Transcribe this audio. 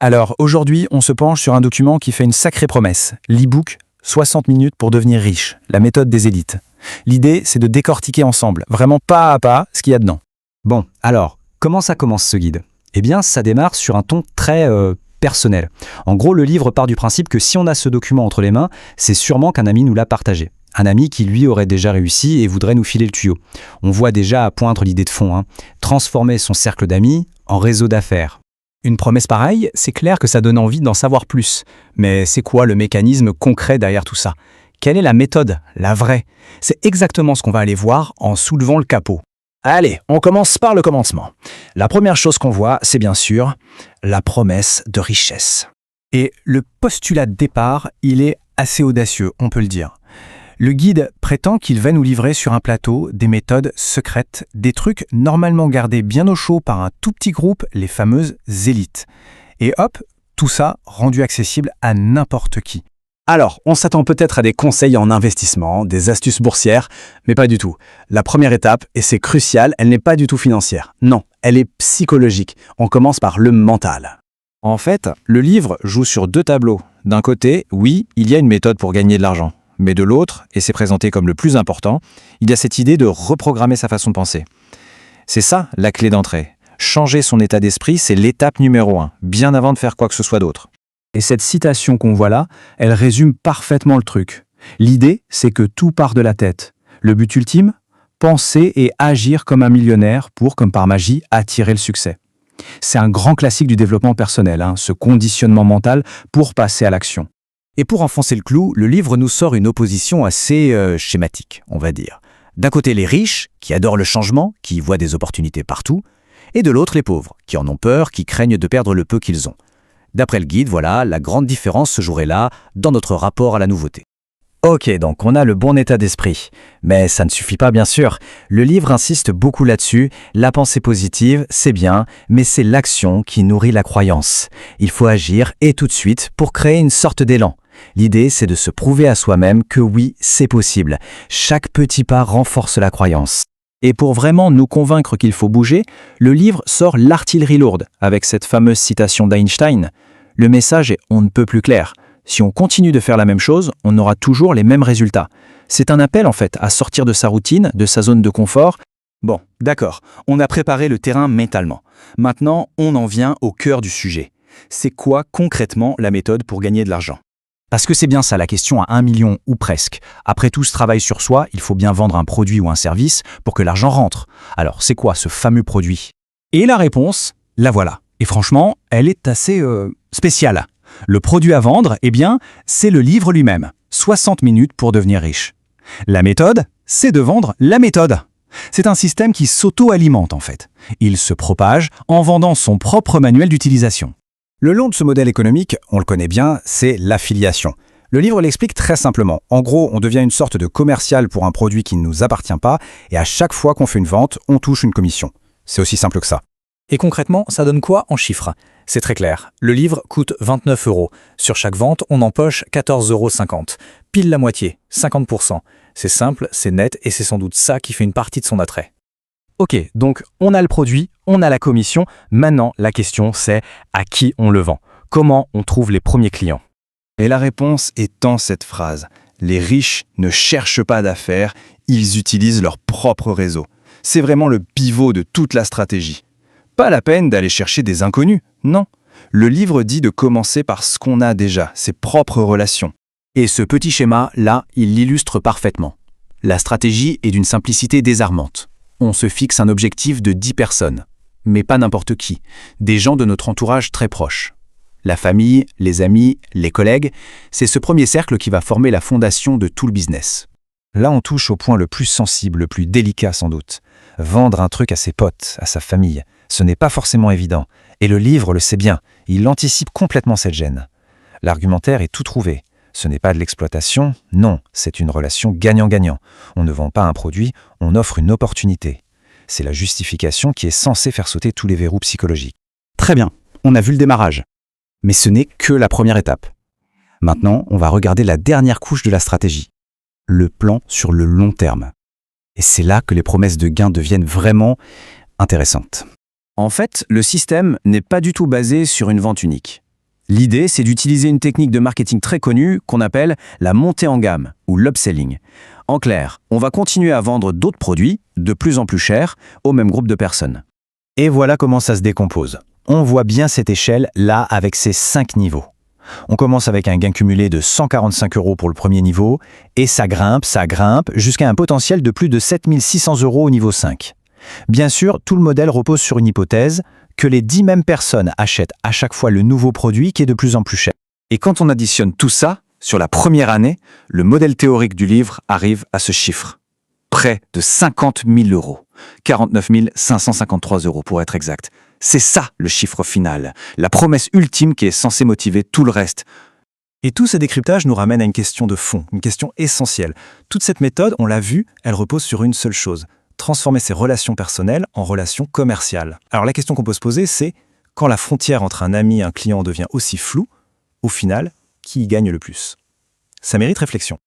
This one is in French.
Alors aujourd'hui, on se penche sur un document qui fait une sacrée promesse, l'e-book 60 minutes pour devenir riche, la méthode des élites. L'idée, c'est de décortiquer ensemble, vraiment pas à pas, ce qu'il y a dedans. Bon, alors, comment ça commence ce guide? Eh bien, ça démarre sur un ton très personnel. En gros, le livre part du principe que si on a ce document entre les mains, c'est sûrement qu'un ami nous l'a partagé. Un ami qui, lui, aurait déjà réussi et voudrait nous filer le tuyau. On voit déjà à poindre l'idée de fond, transformer son cercle d'amis en réseau d'affaires. Une promesse pareille, c'est clair que ça donne envie d'en savoir plus. Mais c'est quoi le mécanisme concret derrière tout ça? Quelle est la méthode, la vraie? C'est exactement ce qu'on va aller voir en soulevant le capot. Allez, on commence par le commencement. La première chose qu'on voit, c'est bien sûr la promesse de richesse. Et le postulat de départ, il est assez audacieux, on peut le dire. Le guide prétend qu'il va nous livrer sur un plateau des méthodes secrètes, des trucs normalement gardés bien au chaud par un tout petit groupe, les fameuses élites. Et hop, tout ça rendu accessible à n'importe qui. Alors, on s'attend peut-être à des conseils en investissement, des astuces boursières, mais pas du tout. La première étape, et c'est crucial, elle n'est pas du tout financière. Non, elle est psychologique. On commence par le mental. En fait, le livre joue sur deux tableaux. D'un côté, oui, il y a une méthode pour gagner de l'argent. Mais de l'autre, et c'est présenté comme le plus important, il y a cette idée de reprogrammer sa façon de penser. C'est ça la clé d'entrée. Changer son état d'esprit, c'est l'étape numéro 1, bien avant de faire quoi que ce soit d'autre. Et cette citation qu'on voit là, elle résume parfaitement le truc. L'idée, c'est que tout part de la tête. Le but ultime, penser et agir comme un millionnaire pour, comme par magie, attirer le succès. C'est un grand classique du développement personnel, ce conditionnement mental pour passer à l'action. Et pour enfoncer le clou, le livre nous sort une opposition assez schématique, on va dire. D'un côté, les riches, qui adorent le changement, qui y voient des opportunités partout, et de l'autre, les pauvres, qui en ont peur, qui craignent de perdre le peu qu'ils ont. D'après le guide, voilà, la grande différence se jouerait là, dans notre rapport à la nouveauté. Ok, donc on a le bon état d'esprit. Mais ça ne suffit pas, bien sûr. Le livre insiste beaucoup là-dessus. La pensée positive, c'est bien, mais c'est l'action qui nourrit la croyance. Il faut agir, et tout de suite, pour créer une sorte d'élan. L'idée, c'est de se prouver à soi-même que oui, c'est possible. Chaque petit pas renforce la croyance. Et pour vraiment nous convaincre qu'il faut bouger, le livre sort l'artillerie lourde, avec cette fameuse citation d'Einstein. Le message est on ne peut plus clair. Si on continue de faire la même chose, on aura toujours les mêmes résultats. C'est un appel en fait à sortir de sa routine, de sa zone de confort. Bon, d'accord, on a préparé le terrain mentalement. Maintenant, on en vient au cœur du sujet. C'est quoi concrètement la méthode pour gagner de l'argent ? Parce que c'est bien ça la question à 1 million ou presque. Après tout ce travail sur soi, il faut bien vendre un produit ou un service pour que l'argent rentre. Alors c'est quoi ce fameux produit ? Et la réponse, la voilà. Et franchement, elle est assez spéciale. Le produit à vendre, eh bien, c'est le livre lui-même. 60 minutes pour devenir riche. La méthode, c'est de vendre la méthode. C'est un système qui s'auto-alimente en fait. Il se propage en vendant son propre manuel d'utilisation. Le long de ce modèle économique, on le connaît bien, c'est l'affiliation. Le livre l'explique très simplement. En gros, on devient une sorte de commercial pour un produit qui ne nous appartient pas, et à chaque fois qu'on fait une vente, on touche une commission. C'est aussi simple que ça. Et concrètement, ça donne quoi en chiffres? C'est très clair. Le livre coûte 29 €. Sur chaque vente, on empoche 14,50 €. Pile la moitié, 50%. C'est simple, c'est net, et c'est sans doute ça qui fait une partie de son attrait. Ok, donc on a le produit, on a la commission. Maintenant, la question c'est à qui on le vend? Comment on trouve les premiers clients? Et la réponse est en cette phrase. Les riches ne cherchent pas d'affaires, ils utilisent leur propre réseau. C'est vraiment le pivot de toute la stratégie. Pas la peine d'aller chercher des inconnus, non. Le livre dit de commencer par ce qu'on a déjà, ses propres relations. Et ce petit schéma, là, il l'illustre parfaitement. La stratégie est d'une simplicité désarmante. On se fixe un objectif de 10 personnes, mais pas n'importe qui, des gens de notre entourage très proche. La famille, les amis, les collègues, c'est ce premier cercle qui va former la fondation de tout le business. Là, on touche au point le plus sensible, le plus délicat sans doute. Vendre un truc à ses potes, à sa famille, ce n'est pas forcément évident. Et le livre le sait bien, il anticipe complètement cette gêne. L'argumentaire est tout trouvé. Ce n'est pas de l'exploitation, non, c'est une relation gagnant-gagnant. On ne vend pas un produit, on offre une opportunité. C'est la justification qui est censée faire sauter tous les verrous psychologiques. Très bien, on a vu le démarrage. Mais ce n'est que la première étape. Maintenant, on va regarder la dernière couche de la stratégie. Le plan sur le long terme. Et c'est là que les promesses de gains deviennent vraiment intéressantes. En fait, le système n'est pas du tout basé sur une vente unique. L'idée, c'est d'utiliser une technique de marketing très connue qu'on appelle la montée en gamme ou l'upselling. En clair, on va continuer à vendre d'autres produits, de plus en plus chers, au même groupe de personnes. Et voilà comment ça se décompose. On voit bien cette échelle là avec ses 5 niveaux. On commence avec un gain cumulé de 145 € pour le premier niveau, et ça grimpe, jusqu'à un potentiel de plus de 7 600 € au niveau 5. Bien sûr, tout le modèle repose sur une hypothèse, que les 10 mêmes personnes achètent à chaque fois le nouveau produit qui est de plus en plus cher. Et quand on additionne tout ça, sur la première année, le modèle théorique du livre arrive à ce chiffre. Près de 50 000 €. 49 553 € pour être exact. C'est ça le chiffre final, la promesse ultime qui est censée motiver tout le reste. Et tout ce décryptage nous ramène à une question de fond, une question essentielle. Toute cette méthode, on l'a vu, elle repose sur une seule chose, transformer ses relations personnelles en relations commerciales. Alors la question qu'on peut se poser, c'est quand la frontière entre un ami et un client devient aussi floue, au final, qui y gagne le plus? Ça mérite réflexion.